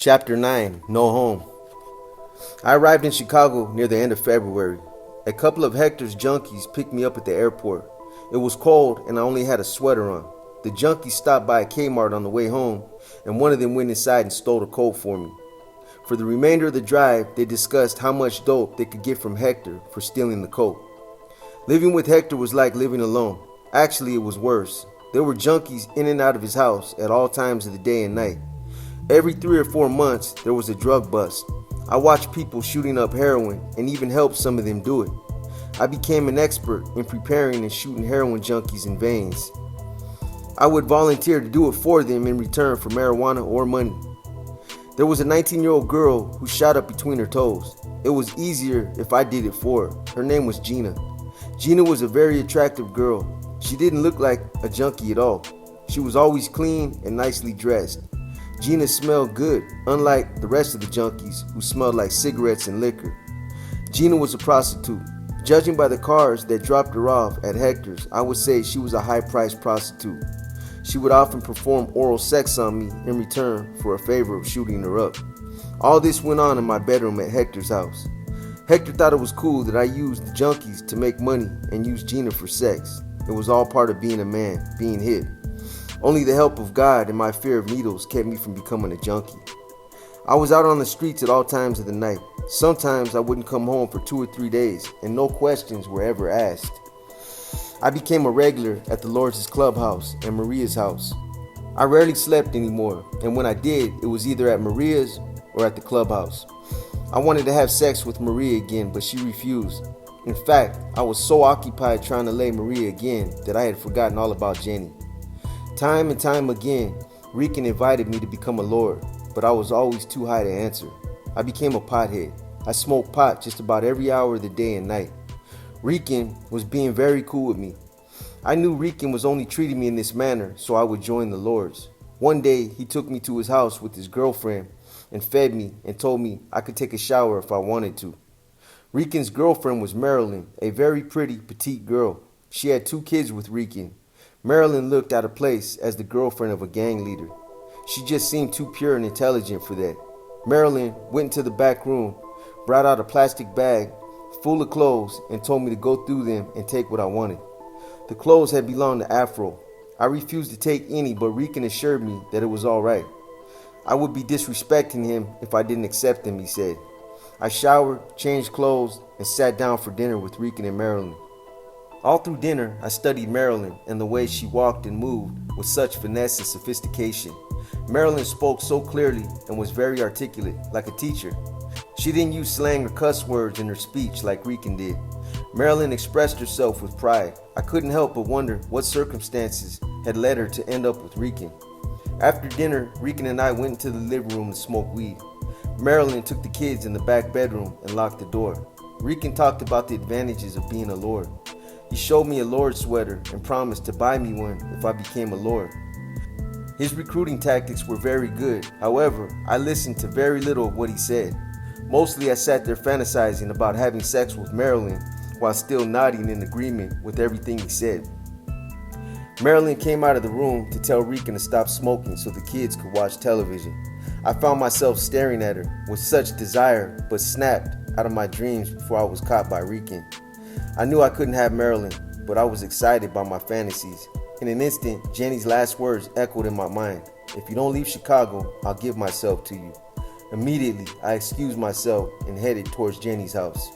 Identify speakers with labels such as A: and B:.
A: Chapter 9, No Home. I arrived in Chicago near the end of February. A couple of Hector's junkies picked me up at the airport. It was cold and I only had a sweater on. The junkies stopped by a Kmart on the way home, and one of them went inside and stole a coat for me. For the remainder of the drive, they discussed how much dope they could get from Hector for stealing the coat. Living with Hector was like living alone. Actually, it was worse. There were junkies in and out of his house at all times of the day and night. Every 3 or 4 months, there was a drug bust. I watched people shooting up heroin and even helped some of them do it. I became an expert in preparing and shooting heroin junkies in veins. I would volunteer to do it for them in return for marijuana or money. There was a 19-year-old girl who shot up between her toes. It was easier if I did it for her. Her name was Gina. Gina was a very attractive girl. She didn't look like a junkie at all. She was always clean and nicely dressed. Gina smelled good, unlike the rest of the junkies who smelled like cigarettes and liquor. Gina was a prostitute. Judging by the cars that dropped her off at Hector's, I would say she was a high-priced prostitute. She would often perform oral sex on me in return for a favor of shooting her up. All this went on in my bedroom at Hector's house. Hector thought it was cool that I used the junkies to make money and used Gina for sex. It was all part of being a man, being hip. Only the help of God and my fear of needles kept me from becoming a junkie. I was out on the streets at all times of the night. Sometimes I wouldn't come home for 2 or 3 days, and no questions were ever asked. I became a regular at the Lords' clubhouse and Maria's house. I rarely slept anymore, and when I did, it was either at Maria's or at the clubhouse. I wanted to have sex with Maria again, but she refused. In fact, I was so occupied trying to lay Maria again that I had forgotten all about Jenny. Time and time again, Rican invited me to become a Lord, but I was always too high to answer. I became a pothead. I smoked pot just about every hour of the day and night. Rican was being very cool with me. I knew Rican was only treating me in this manner so I would join the Lords. One day, he took me to his house with his girlfriend and fed me and told me I could take a shower if I wanted to. Rican's girlfriend was Marilyn, a very pretty, petite girl. She had 2 kids with Rican. Marilyn looked out of place as the girlfriend of a gang leader. She just seemed too pure and intelligent for that. Marilyn went into the back room, brought out a plastic bag full of clothes, and told me to go through them and take what I wanted. The clothes had belonged to Afro. I refused to take any, but Rican assured me that it was all right. I would be disrespecting him if I didn't accept them, he said. I showered, changed clothes, and sat down for dinner with Rican and Marilyn. All through dinner, I studied Marilyn and the way she walked and moved with such finesse and sophistication. Marilyn spoke so clearly and was very articulate, like a teacher. She didn't use slang or cuss words in her speech like Rican did. Marilyn expressed herself with pride. I couldn't help but wonder what circumstances had led her to end up with Rican. After dinner, Rican and I went into the living room to smoke weed. Marilyn took the kids in the back bedroom and locked the door. Rican talked about the advantages of being a Lord. He showed me a Lord sweater and promised to buy me one if I became a Lord. His recruiting tactics were very good. However, I listened to very little of what he said. Mostly I sat there fantasizing about having sex with Marilyn while still nodding in agreement with everything he said. Marilyn came out of the room to tell Rican to stop smoking so the kids could watch television. I found myself staring at her with such desire, but snapped out of my dreams before I was caught by Rican. I knew I couldn't have Marilyn, but I was excited by my fantasies. In an instant, Jenny's last words echoed in my mind. If you don't leave Chicago, I'll give myself to you. Immediately, I excused myself and headed towards Jenny's house.